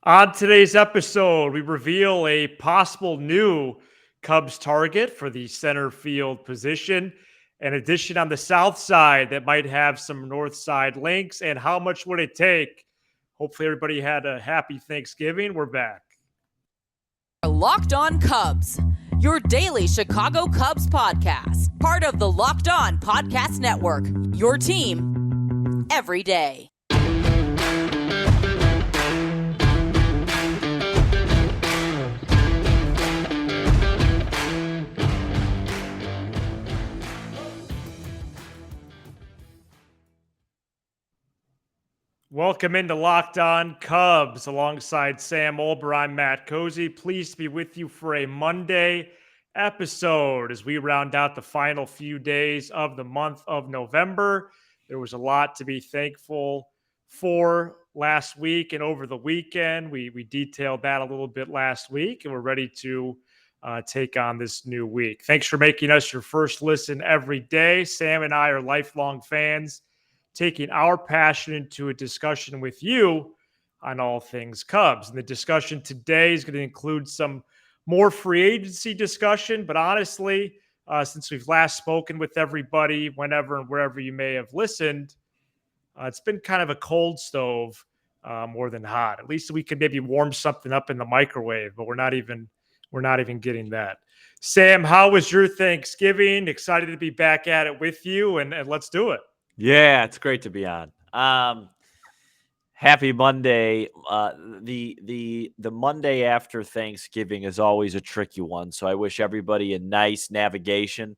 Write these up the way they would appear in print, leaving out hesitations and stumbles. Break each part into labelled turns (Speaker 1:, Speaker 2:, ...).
Speaker 1: On today's episode, we reveal a possible new Cubs target for the center field position, an addition on the south side that might have some north side links, and how much would it take? Hopefully, everybody had a happy Thanksgiving. We're back.
Speaker 2: Locked On Cubs, your daily Chicago Cubs podcast, part of the Locked On Podcast Network, your team every day.
Speaker 1: Welcome into Locked On Cubs alongside Sam Olber. I'm Matt Cozy. Pleased to be with you for a Monday episode as we round out the final few days of the month of November. There was a lot to be thankful for last week and over the weekend. We detailed that a little bit last week, and we're ready to take on this new week. Thanks for making us your first listen every day. Sam and I are lifelong fans, taking our passion into a discussion with you on all things Cubs. And the discussion today is going to include some more free agency discussion, but honestly, since we've last spoken with everybody, whenever and wherever you may have listened, it's been kind of a cold stove more than hot. At least we could maybe warm something up in the microwave, but we're not even getting that. Sam, how was your Thanksgiving? Excited to be back at it with you, and let's do it.
Speaker 3: Yeah, it's great to be on. Happy Monday. The Monday after Thanksgiving is always a tricky one, so I wish everybody a nice navigation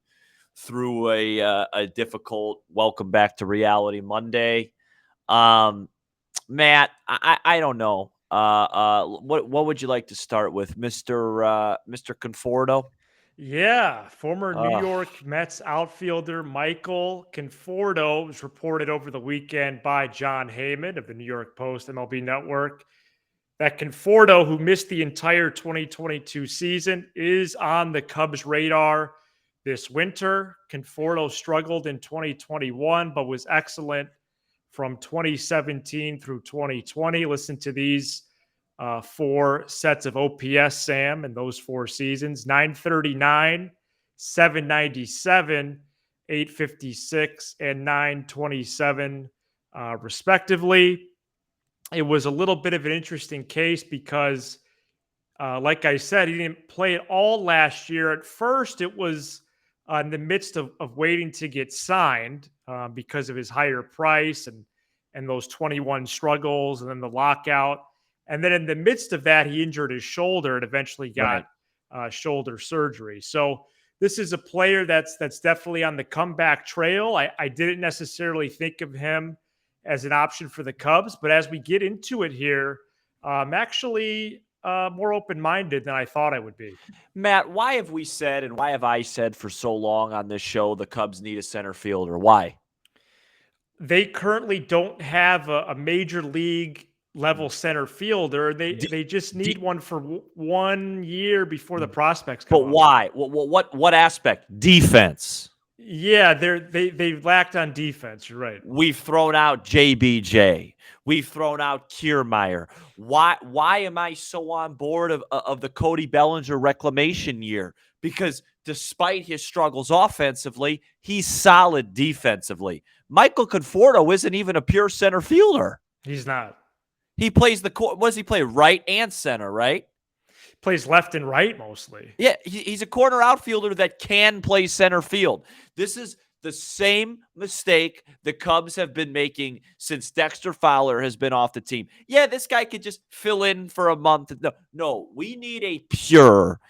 Speaker 3: through a difficult welcome back to reality Monday. Matt, I don't know. What would you like to start with, Mr. Conforto?
Speaker 1: Yeah, former New York Mets outfielder Michael Conforto was reported over the weekend by John Heyman of the New York Post MLB Network that Conforto, who missed the entire 2022 season, is on the Cubs' radar this winter. Conforto struggled in 2021, but was excellent from 2017 through 2020. Listen to these four sets of OPS, Sam, in those four seasons: 939, 797, 856, and 927, respectively. It was a little bit of an interesting case because, like I said, he didn't play at all last year. At first, it was in the midst of waiting to get signed because of his higher price and those 21 struggles and then the lockout. And then in the midst of that, he injured his shoulder and eventually got shoulder surgery. So this is a player that's definitely on the comeback trail. I didn't necessarily think of him as an option for the Cubs, but as we get into it here, I'm actually more open-minded than I thought I would be.
Speaker 3: Matt, why have we said and why have I said for so long on this show the Cubs need a center fielder? Why?
Speaker 1: They currently don't have a major league level center fielder. They just need one for 1 year before the prospects come.
Speaker 3: But why? What aspect? Defense.
Speaker 1: Yeah, they lacked on defense. You're right.
Speaker 3: We've thrown out JBJ. We've thrown out Kiermaier. Why am I so on board of the Cody Bellinger reclamation year? Because despite his struggles offensively, he's solid defensively. Michael Conforto isn't even a pure center fielder.
Speaker 1: He's not.
Speaker 3: He plays what does he play? Right and center, right?
Speaker 1: Plays left and right mostly.
Speaker 3: Yeah, he's a corner outfielder that can play center field. This is the same mistake the Cubs have been making since Dexter Fowler has been off the team. Yeah, this guy could just fill in for a month. No, we need a pure,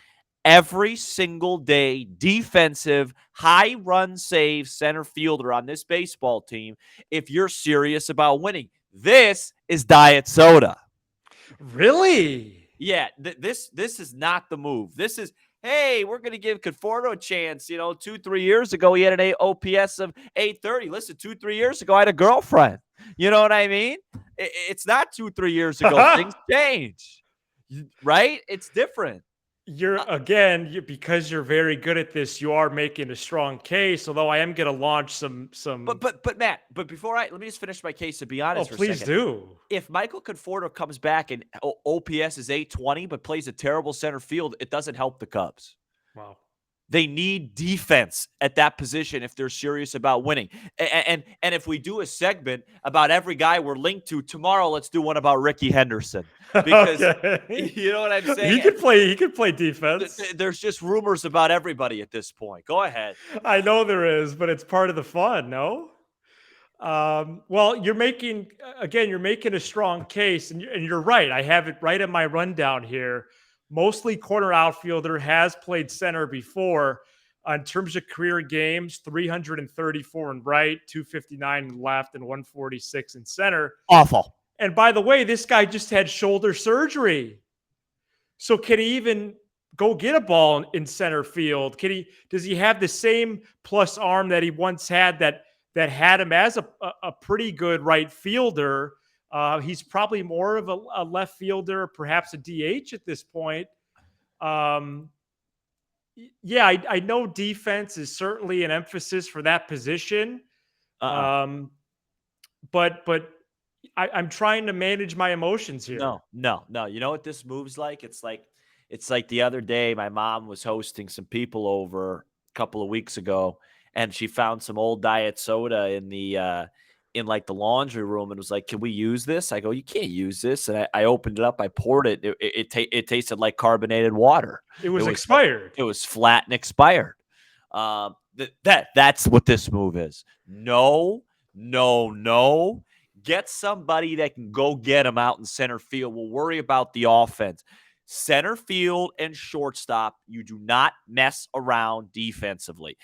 Speaker 3: every single day, defensive, high run save center fielder on this baseball team if you're serious about winning. This is diet soda.
Speaker 1: Really?
Speaker 3: Yeah, this is not the move. This is, hey, we're going to give Conforto a chance. 2-3 years ago, he had an OPS of 830. Listen, 2-3 years ago, I had a girlfriend. You know what I mean? It's not 2-3 years ago. Things change, right? It's different.
Speaker 1: Because you're very good at this, you are making a strong case. Although I am going to launch some.
Speaker 3: But Matt, let me just finish my case and be
Speaker 1: Oh,
Speaker 3: honest for a
Speaker 1: please
Speaker 3: second.
Speaker 1: do.
Speaker 3: If Michael Conforto comes back and OPS is 820 but plays a terrible center field, it doesn't help the Cubs.
Speaker 1: Wow.
Speaker 3: They need defense at that position if they're serious about winning. And if we do a segment about every guy we're linked to tomorrow, let's do one about Ricky Henderson, because
Speaker 1: Okay.
Speaker 3: you know what I'm saying?
Speaker 1: He could play defense.
Speaker 3: There's just rumors about everybody at this point. Go ahead.
Speaker 1: I know there is, but it's part of the fun, no? Well, you're making a strong case, and you're right. I have it right in my rundown here. Mostly corner outfielder, has played center before. In terms of career games, 334 in right, 259 in left, and 146 in center.
Speaker 3: Awful.
Speaker 1: And by the way, this guy just had shoulder surgery. So can he even go get a ball in center field? Does he have the same plus arm that he once had that had him as a pretty good right fielder? He's probably more of a left fielder, perhaps a DH at this point. Yeah, I know defense is certainly an emphasis for that position. But I'm trying to manage my emotions here.
Speaker 3: No. You know what this move's like? It's like the other day, my mom was hosting some people over a couple of weeks ago, and she found some old diet soda in the laundry room and was like, "Can we use this?" I go, "You can't use this." And I opened it up, I poured it. It tasted like carbonated water.
Speaker 1: It was expired.
Speaker 3: It was flat and expired. That's what this move is. No. Get somebody that can go get him out in center field. We'll worry about the offense. Center field and shortstop, you do not mess around defensively.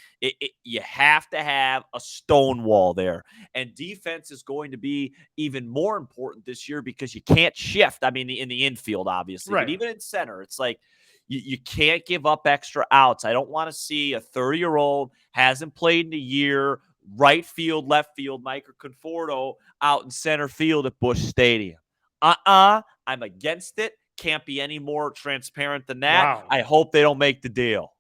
Speaker 3: You have to have a stone wall there. And defense is going to be even more important this year because you can't shift. I mean, in the infield, obviously.
Speaker 1: Right.
Speaker 3: But even in center, it's like you can't give up extra outs. I don't want to see a 30-year-old, hasn't played in a year, right field, left field, Michael Conforto out in center field at Busch Stadium. I'm against it. Can't be any more transparent than that.
Speaker 1: Wow.
Speaker 3: I hope they don't make the deal.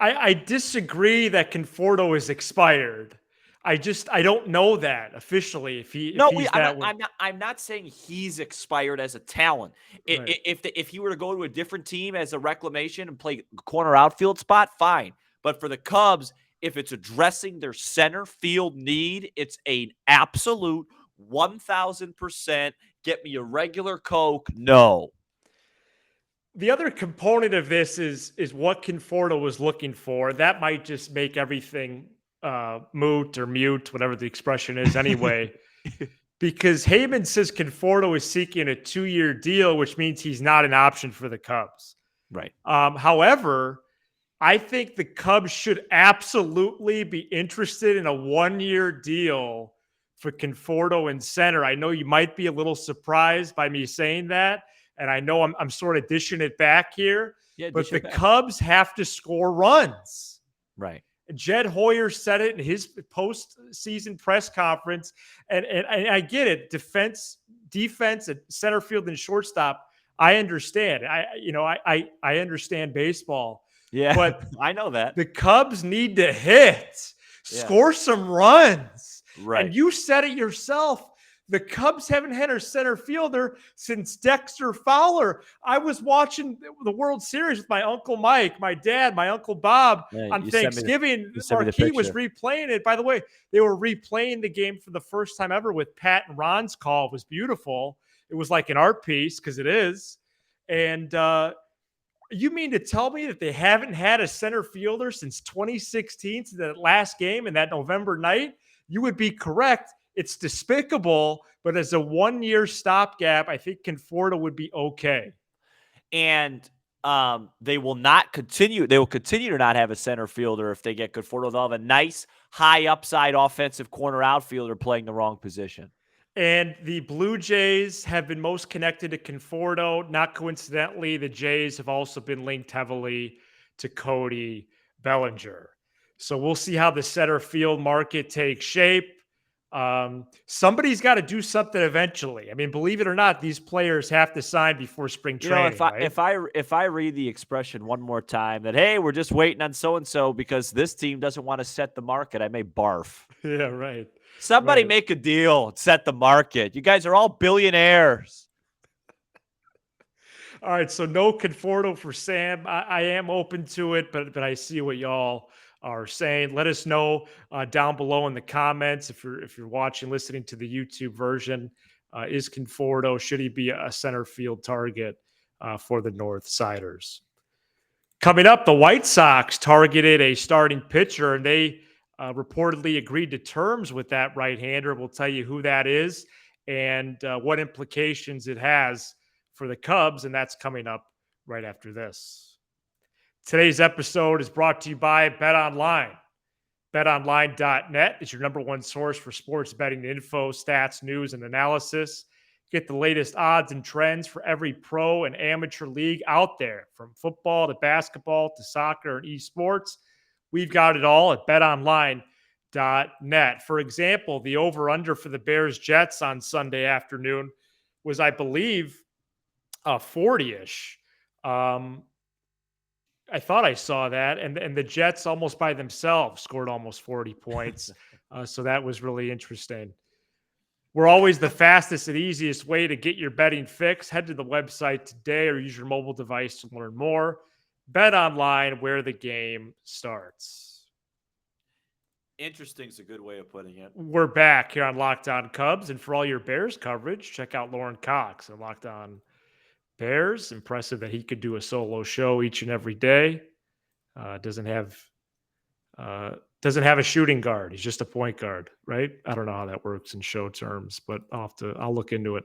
Speaker 1: I disagree that Conforto is expired. I don't know that officially.
Speaker 3: I'm not saying he's expired as a talent.
Speaker 1: Right.
Speaker 3: If he were to go to a different team as a reclamation and play corner outfield spot, fine. But for the Cubs, if it's addressing their center field need, it's an absolute 1,000%. Get me a regular Coke. No.
Speaker 1: The other component of this is what Conforto was looking for. That might just make everything moot or mute, whatever the expression is anyway. Because Heyman says Conforto is seeking a 2-year deal, which means he's not an option for the Cubs.
Speaker 3: Right.
Speaker 1: However, I think the Cubs should absolutely be interested in a 1-year deal for Conforto in center. I know you might be a little surprised by me saying that, and I know I'm sort of dishing it back here, but the Cubs have to score runs.
Speaker 3: Right.
Speaker 1: Jed Hoyer said it in his post-season press conference, and I get it. Defense at center field and shortstop, I understand. I understand baseball.
Speaker 3: Yeah,
Speaker 1: but
Speaker 3: I know that.
Speaker 1: The Cubs need to score some runs.
Speaker 3: Right.
Speaker 1: And you said it yourself. The Cubs haven't had a center fielder since Dexter Fowler. I was watching the World Series with my Uncle Mike, my dad, my Uncle Bob on Thanksgiving. Marquis was replaying it. By the way, they were replaying the game for the first time ever with Pat and Ron's call. It was beautiful. It was like an art piece, because it is. And you mean to tell me that they haven't had a center fielder since 2016, to that last game in that November night? You would be correct. It's despicable, but as a 1-year stopgap, I think Conforto would be okay.
Speaker 3: And they will not continue. They will continue to not have a center fielder if they get Conforto. They'll have a nice, high upside offensive corner outfielder playing the wrong position.
Speaker 1: And the Blue Jays have been most connected to Conforto. Not coincidentally, the Jays have also been linked heavily to Cody Bellinger. So we'll see how the center field market takes shape. Somebody's got to do something eventually. I mean, believe it or not, these players have to sign before spring training, right?
Speaker 3: if I read the expression one more time that, hey, we're just waiting on so and so because this team doesn't want to set the market, I may barf.
Speaker 1: Yeah, right.
Speaker 3: Somebody
Speaker 1: Right.
Speaker 3: make a deal and set the market. You guys are all billionaires.
Speaker 1: All right, so no Conforto for Sam. I am open to it, but I see what y'all are saying. Let us know down below in the comments if you're watching, listening to the YouTube version. Is Conforto, should he be a center field target for the North Siders? Coming up, the White Sox targeted a starting pitcher, and they reportedly agreed to terms with that right-hander. We'll tell you who that is and what implications it has for the Cubs, and that's coming up right after this. Today's episode is brought to you by BetOnline. BetOnline.net is your number one source for sports betting info, stats, news, and analysis. Get the latest odds and trends for every pro and amateur league out there, from football to basketball to soccer and esports. We've got it all at betonline.net. For example, the over-under for the Bears-Jets on Sunday afternoon was, I believe, 40-ish. I thought I saw that, and the Jets almost by themselves scored almost 40 points. So that was really interesting. We're always the fastest and easiest way to get your betting fix. Head to the website today or use your mobile device to learn more. Bet online, where the game starts.
Speaker 3: Interesting is a good way of putting it.
Speaker 1: We're back here on Locked On Cubs, and for all your Bears coverage, check out Lauren Cox and Locked On Bears. Impressive that he could do a solo show each and every day. Doesn't have a shooting guard. He's just a point guard, right? I don't know how that works in show terms, but I'll look into it.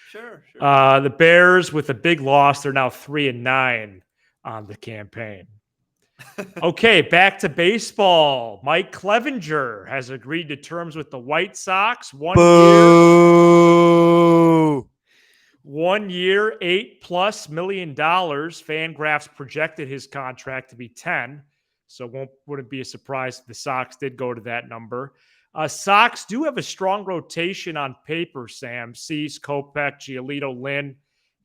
Speaker 3: Sure.
Speaker 1: The Bears, with a big loss, they're now 3-9 on the campaign. Okay, back to baseball. Mike Clevinger has agreed to terms with the White Sox. 1 year, $8+ million. Fangraphs projected his contract to be 10. So wouldn't be a surprise if the Sox did go to that number. Sox do have a strong rotation on paper, Sam. Cease, Kopech, Giolito, Lynn,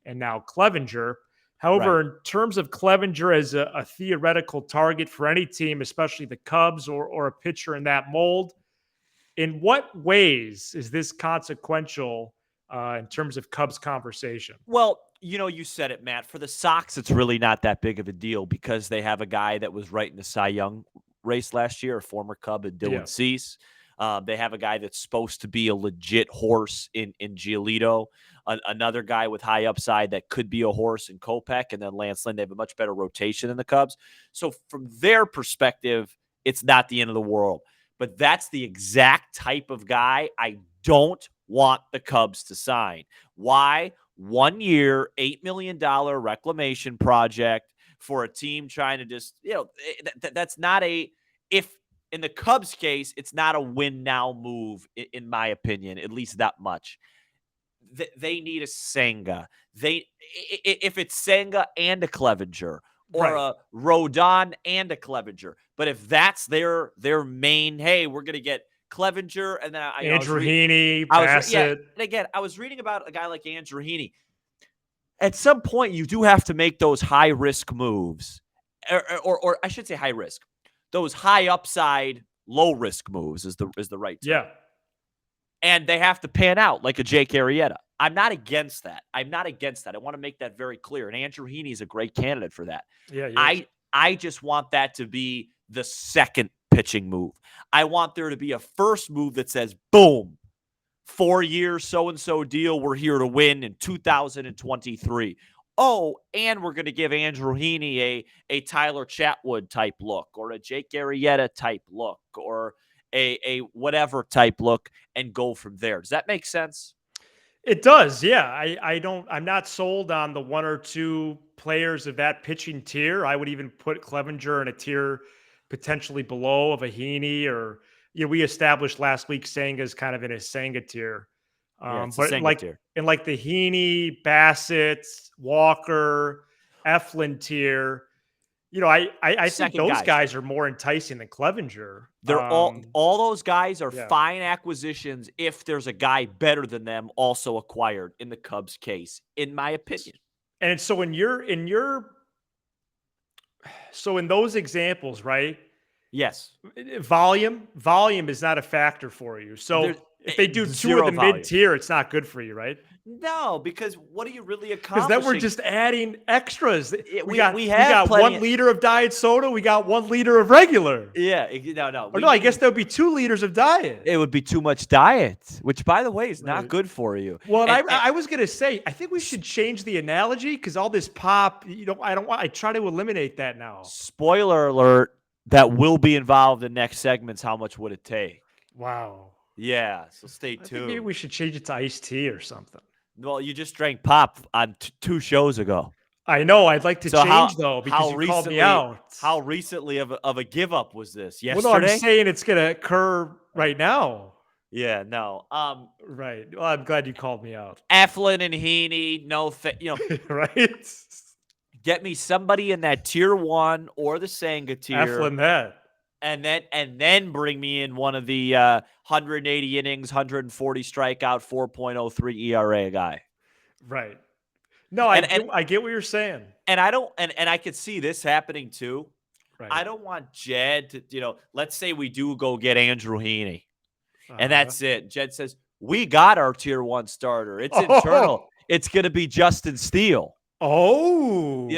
Speaker 1: and now Clevinger. However, in terms of Clevinger as a theoretical target for any team, especially the Cubs or a pitcher in that mold, in what ways is this consequential in terms of Cubs conversation?
Speaker 3: Well, you said it, Matt. For the Sox, it's really not that big of a deal because they have a guy that was right in the Cy Young race last year, a former Cub, and Dylan Cease. They have a guy that's supposed to be a legit horse in Giolito, another guy with high upside that could be a horse in Kopech, and then Lance Lynn. They have a much better rotation than the Cubs. So from their perspective, it's not the end of the world. But that's the exact type of guy I don't want the Cubs to sign. Why? 1 year, $8 million reclamation project for a team trying to just, that's not if in the Cubs case, it's not a win now move, in my opinion, at least that much. They need a Senga. If it's Senga and a Clevinger, or a Rodon and a Clevinger. But if that's their main, hey, we're going to get Clevinger, and then
Speaker 1: Andrew Heaney, Bassett.
Speaker 3: And again, I was reading about a guy like Andrew Heaney. At some point, you do have to make those high-risk moves. Or I should say high risk. Those high upside, low risk moves is the right term.
Speaker 1: Yeah.
Speaker 3: And they have to pan out like a Jake Arrieta. I'm not against that. I want to make that very clear. And Andrew Heaney is a great candidate for that.
Speaker 1: Yeah.
Speaker 3: I just want that to be the second pitching move. I want there to be a first move that says, boom, 4 years, so-and-so deal. We're here to win in 2023. Oh, and we're going to give Andrew Heaney a Tyler Chatwood type look, or a Jake Arrieta type look, or a whatever type look, and go from there. Does that make sense?
Speaker 1: It does. Yeah. I'm not sold on the one or two players of that pitching tier. I would even put Clevinger in a tier potentially below of a Heaney, or, we established last week Senga's kind of in a Senga tier. But like
Speaker 3: tier.
Speaker 1: in like the Heaney, Bassett, Walker, Eflin tier, I think
Speaker 3: Second
Speaker 1: those
Speaker 3: guys.
Speaker 1: guys are more enticing than Clevinger.
Speaker 3: They're all those guys are
Speaker 1: Yeah.
Speaker 3: fine acquisitions if there's a guy better than them also acquired in the Cubs case, in my opinion.
Speaker 1: And so in those examples, right?
Speaker 3: Yes.
Speaker 1: Volume is not a factor for you. So
Speaker 3: There's
Speaker 1: if they do two of
Speaker 3: zero
Speaker 1: the
Speaker 3: volume.
Speaker 1: mid-tier, it's not good for you, right?
Speaker 3: No, because what are you really
Speaker 1: Because
Speaker 3: accomplishing?
Speaker 1: then we're just adding extras. We
Speaker 3: have
Speaker 1: got
Speaker 3: plenty
Speaker 1: 1 liter of diet soda. We got 1 liter of regular.
Speaker 3: no.
Speaker 1: Or no, I guess there would be 2 liters of diet.
Speaker 3: It would be too much diet, which, by the way, is not
Speaker 1: Right.
Speaker 3: good for you.
Speaker 1: Well,
Speaker 3: And-
Speaker 1: I was gonna say, I think we should change the analogy because all this pop, I try to eliminate that now.
Speaker 3: spoiler alert, that will be involved in next segments. How much would it take?
Speaker 1: Wow.
Speaker 3: Yeah, so stay
Speaker 1: I think
Speaker 3: tuned.
Speaker 1: maybe we should change it to iced tea or something.
Speaker 3: Well, you just drank pop on 2 shows ago.
Speaker 1: I know. I'd like to
Speaker 3: So
Speaker 1: change though because you called me out.
Speaker 3: How recently of a give up was this?
Speaker 1: Well,
Speaker 3: Yesterday?
Speaker 1: no, I'm saying it's gonna occur right now.
Speaker 3: Yeah, no.
Speaker 1: Right. Well, I'm glad you called me out.
Speaker 3: Eflin and Heaney,
Speaker 1: Right.
Speaker 3: get me somebody in that tier 1 or the Senga tier.
Speaker 1: Eflin that.
Speaker 3: And then bring me in one of the 180 innings, 140 strikeout, 4.03 ERA guy.
Speaker 1: Right. No, I get what you're saying.
Speaker 3: And I don't and I could see this happening too.
Speaker 1: Right.
Speaker 3: I don't want Jed to, let's say we do go get Andrew Heaney. And that's it. Jed says, "We got our tier 1 starter. It's internal. It's going to be Justin Steele."
Speaker 1: Oh,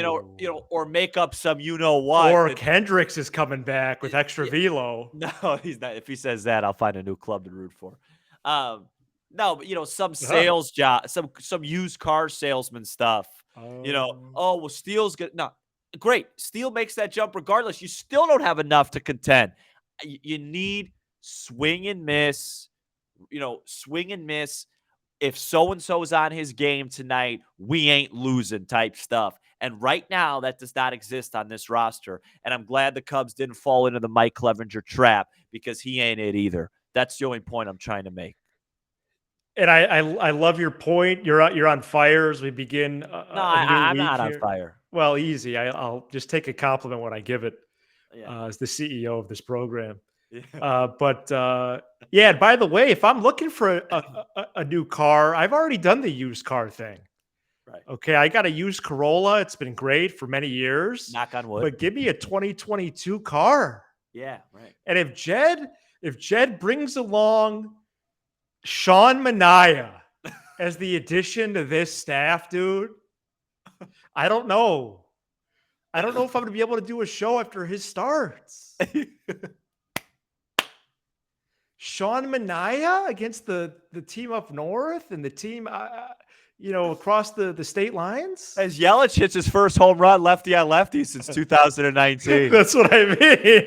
Speaker 3: Or make up some what.
Speaker 1: Or Kendricks is coming back with extra velo.
Speaker 3: No, he's not. If he says that, I'll find a new club to root for. No, but some sales job, some used car salesman stuff. Well, Steele's good. No, great. Steele makes that jump regardless. You still don't have enough to contend. You need swing and miss. Swing and miss. If so-and-so is on his game tonight, we ain't losing type stuff. And right now, that does not exist on this roster. And I'm glad the Cubs didn't fall into the Mike Clevinger trap because he ain't it either. That's the only point I'm trying to make.
Speaker 1: And I love your point. You're on fire as we begin.
Speaker 3: I'm not on fire.
Speaker 1: Well, easy. I'll just take a compliment when I give it.
Speaker 3: Yeah.
Speaker 1: As the CEO of this program.
Speaker 3: Yeah.
Speaker 1: And by the way, if I'm looking for a new car, I've already done the used car thing.
Speaker 3: Right.
Speaker 1: Okay, I got a used Corolla. It's been great for many years.
Speaker 3: Knock on wood.
Speaker 1: But give me a 2022 car.
Speaker 3: Yeah, right.
Speaker 1: And if Jed brings along Sean Manaea as the addition to this staff, dude, I don't know. I don't know if I'm going to be able to do a show after his starts. Sean Manaea against the team up north and the team, across the state lines.
Speaker 3: As Yelich hits his first home run lefty on lefty since 2019.
Speaker 1: That's what I mean.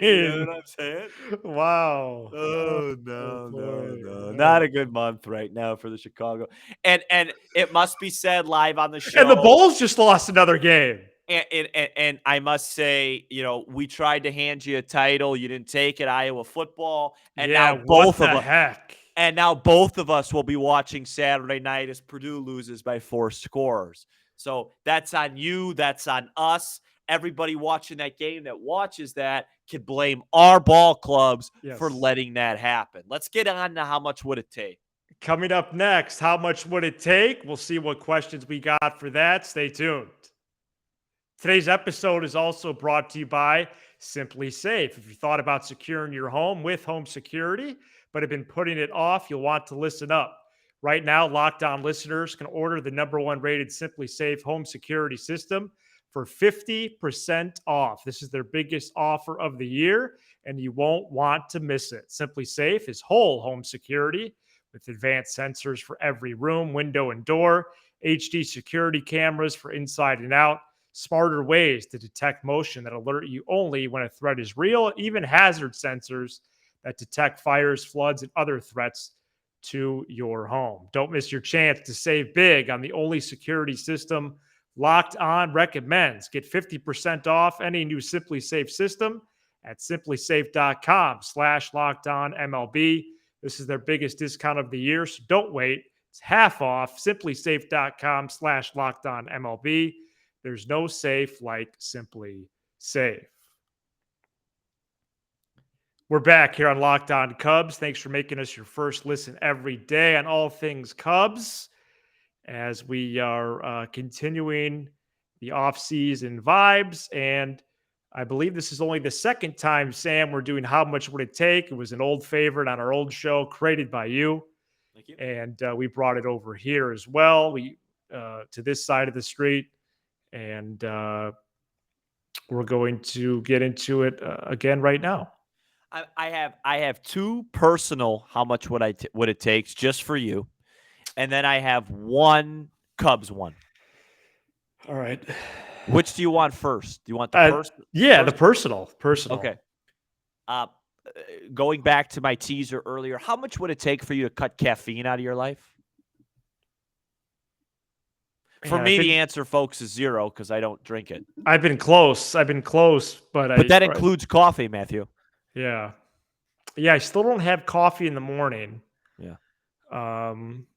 Speaker 3: You know what I'm saying?
Speaker 1: Wow.
Speaker 3: Oh, no. Not a good month right now for the Chicago. And it must be said live on the show.
Speaker 1: And the Bulls just lost another game.
Speaker 3: And I must say, we tried to hand you a title. You didn't take it, Iowa football. And now both of us. And now both of us will be watching Saturday night as Purdue loses by 4 scores. So that's on you. That's on us. Everybody watching that game that watches that can blame our ball clubs for letting that happen. Let's get on to how much would it take.
Speaker 1: Coming up next, how much would it take? We'll see what questions we got for that. Stay tuned. Today's episode is also brought to you by Simply Safe. If you thought about securing your home with home security, but have been putting it off, you'll want to listen up. Right now, Locked On listeners can order the #1 rated Simply Safe home security system for 50% off. This is their biggest offer of the year, and you won't want to miss it. Simply Safe is whole home security with advanced sensors for every room, window, and door, HD security cameras for inside and out, smarter ways to detect motion that alert you only when a threat is real, even hazard sensors that detect fires, floods, and other threats to your home. Don't miss your chance to save big on the only security system Locked On recommends. Get 50% off any new Simply Safe system at simplysafe.com/LockedOnMLB. This is their biggest discount of the year, so don't wait. It's half off. Simplysafe.com/LockedOnMLB. There's no safe like Simply safe. We're back here on Locked On Cubs. Thanks for making us your first listen every day on all things Cubs as we are continuing the offseason vibes. And I believe this is only the second time, Sam, we're doing How Much Would It Take? It was an old favorite on our old show created by you.
Speaker 3: Thank you.
Speaker 1: And we brought it over here as well. We to this side of the street. And we're going to get into it again right now.
Speaker 3: I have two personal how much would it takes just for you, and then I have one Cubs one.
Speaker 1: All right.
Speaker 3: Which do you want first? Do you want the
Speaker 1: Yeah, the personal.
Speaker 3: Okay. Going back to my teaser earlier, how much would it take for you to cut caffeine out of your life? For me, the answer, folks, is 0 because I don't drink it.
Speaker 1: I've been close, but
Speaker 3: that includes coffee, Matthew.
Speaker 1: Yeah. Yeah, I still don't have coffee in the morning.
Speaker 3: Yeah.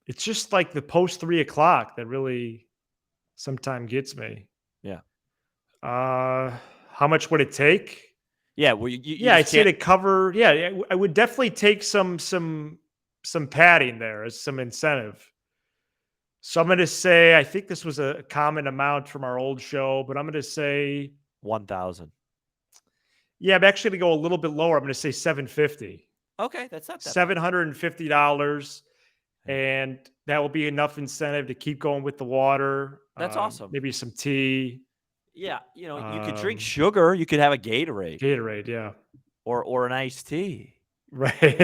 Speaker 1: It's just like the post 3 o'clock that really sometimes gets me.
Speaker 3: Yeah.
Speaker 1: How much would it take?
Speaker 3: Yeah. Well,
Speaker 1: I'd say to cover. Yeah, I would definitely take some padding there as some incentive. So I'm going to say, I think this was a common amount from our old show, but I'm going to say
Speaker 3: 1,000.
Speaker 1: Yeah, I'm actually going to go a little bit lower. I'm going to say $750.
Speaker 3: Okay, that's not that
Speaker 1: $750, and that will be enough incentive to keep going with the water.
Speaker 3: That's awesome.
Speaker 1: Maybe some tea.
Speaker 3: Yeah, you could drink sugar. You could have a Gatorade.
Speaker 1: Gatorade, yeah.
Speaker 3: Or an iced tea.
Speaker 1: Right,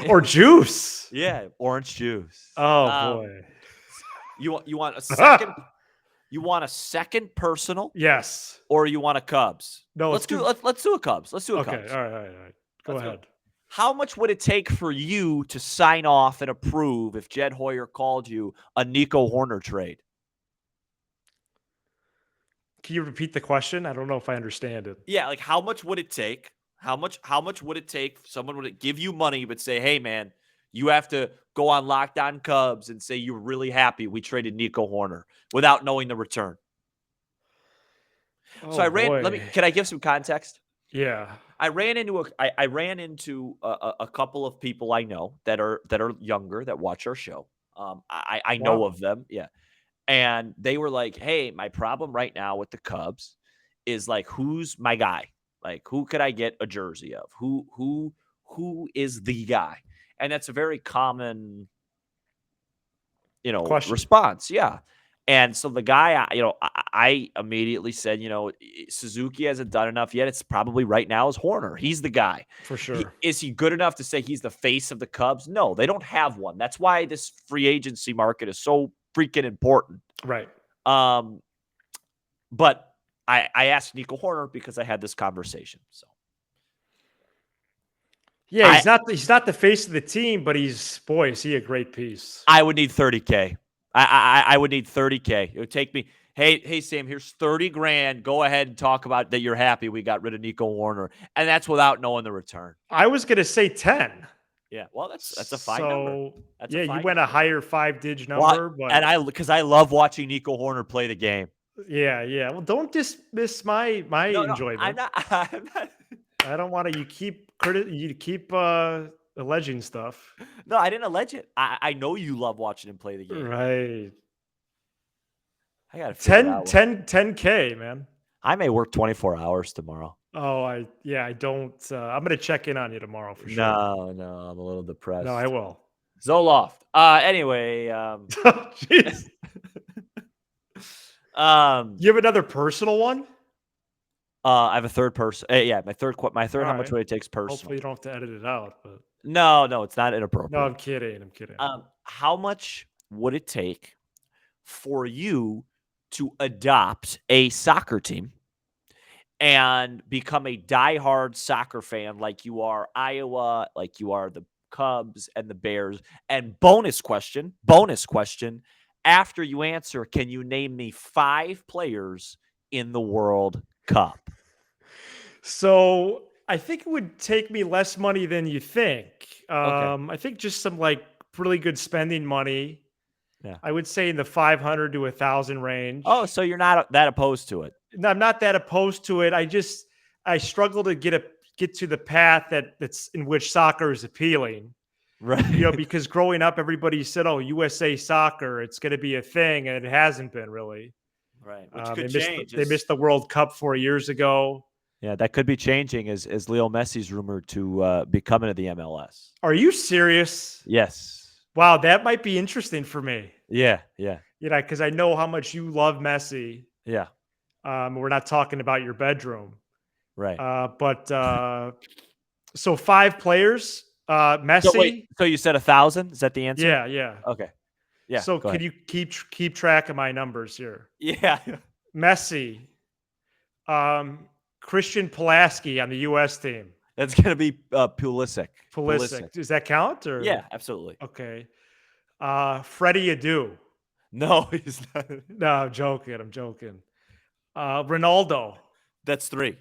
Speaker 1: or juice.
Speaker 3: Yeah, orange juice.
Speaker 1: Oh boy.
Speaker 3: You want a second? You want a second personal?
Speaker 1: Yes.
Speaker 3: Or you want a Cubs?
Speaker 1: No,
Speaker 3: let's do a Cubs. Let's do a Cubs.
Speaker 1: Okay, all right. Go ahead.
Speaker 3: How much would it take for you to sign off and approve if Jed Hoyer called you a Nico Horner trade?
Speaker 1: Can you repeat the question? I don't know if I understand it.
Speaker 3: Yeah, like how much would it take? How much would it take? Someone would give you money but say, "Hey, man, you have to go on Locked On Cubs and say you're really happy we traded Nico Horner," without knowing the return. So I ran. Can I give some context?
Speaker 1: Yeah.
Speaker 3: I ran into a couple of people I know that are younger that watch our show. I know of them. Yeah. And they were like, "Hey, my problem right now with the Cubs is like, who's my guy? Like, who could I get a jersey of? Who is the guy?" And that's a very common,
Speaker 1: question.
Speaker 3: Response. Yeah. And so the guy, I immediately said, Suzuki hasn't done enough yet. It's probably right now is Horner. He's the guy.
Speaker 1: For sure.
Speaker 3: Is he good enough to say he's the face of the Cubs? No, they don't have one. That's why this free agency market is so freaking important.
Speaker 1: Right.
Speaker 3: But I asked Nico Horner because I had this conversation. So.
Speaker 1: Yeah, he's not the face of the team, but is he a great piece?
Speaker 3: I would need $30K. I would need $30K. It would take me, hey Sam, here's $30,000. Go ahead and talk about that you're happy we got rid of Nico Horner, and that's without knowing the return.
Speaker 1: I was gonna say 10.
Speaker 3: Yeah, well, that's a fine number.
Speaker 1: You went a higher 5-digit number,
Speaker 3: because I love watching Nico Horner play the game.
Speaker 1: Yeah. Well, don't dismiss my enjoyment.
Speaker 3: I'm not.
Speaker 1: I don't want to. You keep alleging stuff.
Speaker 3: No, I didn't allege it. I know you love watching him play the game.
Speaker 1: Right.
Speaker 3: I got to
Speaker 1: 10K, man.
Speaker 3: I may work 24 hours tomorrow.
Speaker 1: Oh, I don't. I'm going to check in on you tomorrow for sure.
Speaker 3: No, I'm a little depressed.
Speaker 1: No, I will.
Speaker 3: Zoloft. Anyway.
Speaker 1: Jeez. You have another personal one?
Speaker 3: I have a third person. Yeah, my third. How much would it take personal?
Speaker 1: Hopefully, you don't have to edit it out. But
Speaker 3: no, it's not inappropriate.
Speaker 1: No, I'm kidding.
Speaker 3: How much would it take for you to adopt a soccer team and become a diehard soccer fan like you are Iowa, like you are the Cubs and the Bears? And bonus question, after you answer, can you name me 5 players in the World Cup?
Speaker 1: So I think it would take me less money than you think.
Speaker 3: Okay.
Speaker 1: I think just some like really good spending money.
Speaker 3: Yeah.
Speaker 1: I would say in the 500 to 1,000 range.
Speaker 3: Oh, so you're not that opposed to it?
Speaker 1: I'm not that opposed to it. I struggle to get to the path that's in which soccer is appealing.
Speaker 3: Right.
Speaker 1: Because growing up, everybody said, "Oh, USA Soccer, it's going to be a thing," and it hasn't been really.
Speaker 3: Right. Which could
Speaker 1: They missed
Speaker 3: change.
Speaker 1: they missed the World Cup 4 years ago.
Speaker 3: Yeah, that could be changing as Leo Messi's rumored to be coming to the MLS.
Speaker 1: Are you serious?
Speaker 3: Yes.
Speaker 1: Wow, that might be interesting for me.
Speaker 3: Yeah. Yeah.
Speaker 1: Because I know how much you love Messi.
Speaker 3: Yeah.
Speaker 1: We're not talking about your bedroom,
Speaker 3: Right.
Speaker 1: but so 5 players.
Speaker 3: So wait.
Speaker 1: Messi.
Speaker 3: So you said 1,000? Is that the answer?
Speaker 1: Yeah, yeah.
Speaker 3: Okay. Yeah.
Speaker 1: So
Speaker 3: go
Speaker 1: could
Speaker 3: ahead.
Speaker 1: you keep track of my numbers here?
Speaker 3: Yeah.
Speaker 1: Messi, Christian Pulaski on the U.S. team.
Speaker 3: That's gonna be Pulisic.
Speaker 1: Pulisic. Does that count? Or
Speaker 3: Yeah, absolutely.
Speaker 1: okay. Freddie Adu.
Speaker 3: No, he's not.
Speaker 1: No, I'm joking. Ronaldo.
Speaker 3: That's 3.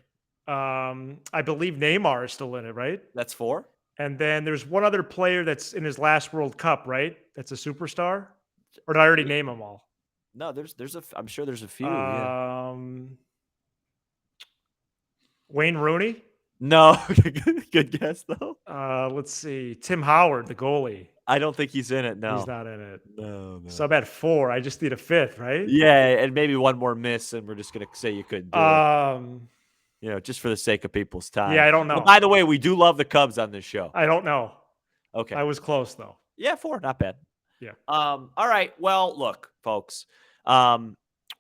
Speaker 1: I believe Neymar is still in it, right?
Speaker 3: That's 4.
Speaker 1: And then there's one other player that's in his last World Cup, right? That's a superstar. Or did I already name them all?
Speaker 3: No, I'm sure there's a few. Yeah.
Speaker 1: Wayne Rooney.
Speaker 3: No, good guess though.
Speaker 1: Let's see. Tim Howard, the goalie.
Speaker 3: I don't think he's in it. No,
Speaker 1: He's not in it.
Speaker 3: No.
Speaker 1: So I'm at 4. I just need a 5th, right?
Speaker 3: Yeah, and maybe one more miss, and we're just gonna say you couldn't do it. Just for the sake of people's time.
Speaker 1: Yeah, I don't know.
Speaker 3: Well, by the way, we do love the Cubs on this show.
Speaker 1: I don't know.
Speaker 3: Okay,
Speaker 1: I was close though.
Speaker 3: Yeah, 4, not bad.
Speaker 1: Yeah.
Speaker 3: All right. Well, look, folks.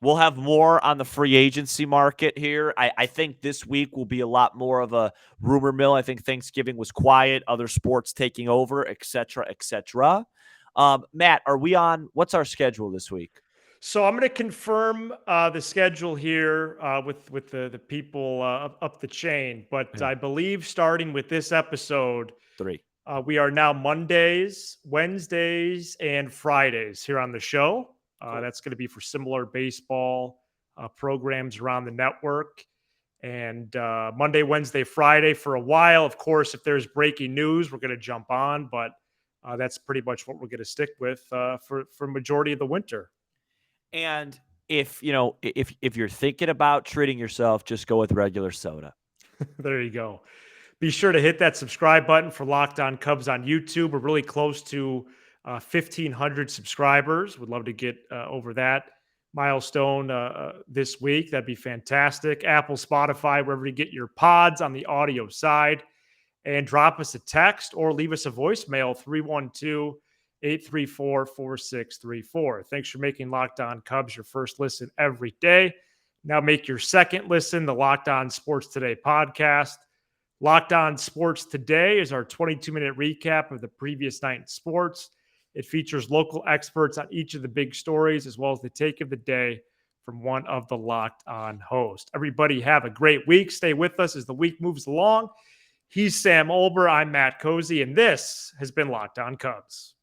Speaker 3: We'll have more on the free agency market here. I think this week will be a lot more of a rumor mill. I think Thanksgiving was quiet, other sports taking over, et cetera, et cetera. Matt, are we on? What's our schedule this week?
Speaker 1: So I'm going to confirm the schedule here with the people up the chain. But
Speaker 3: Yeah.
Speaker 1: I believe starting with this episode,
Speaker 3: 3.
Speaker 1: we are now Mondays, Wednesdays, and Fridays here on the show.
Speaker 3: Cool.
Speaker 1: That's going to be for similar baseball programs around the network. And Monday, Wednesday, Friday for a while. Of course, if there's breaking news, we're going to jump on. But that's pretty much what we're going to stick with for majority of the winter.
Speaker 3: And if you're thinking about treating yourself, just go with regular soda.
Speaker 1: There you go. Be sure to hit that subscribe button for Locked On Cubs on YouTube. We're really close to 1,500 subscribers. Would love to get over that milestone this week. That'd be fantastic. Apple, Spotify, wherever you get your pods on the audio side. And drop us a text or leave us a voicemail, 312-834-4634. Thanks for making Locked On Cubs your first listen every day. Now make your second listen, the Locked On Sports Today podcast. Locked On Sports Today is our 22-minute recap of the previous night in sports. It features local experts on each of the big stories, as well as the take of the day from one of the Locked On hosts. Everybody have a great week. Stay with us as the week moves along. He's Sam Olber. I'm Matt Cozy, and this has been Locked On Cubs.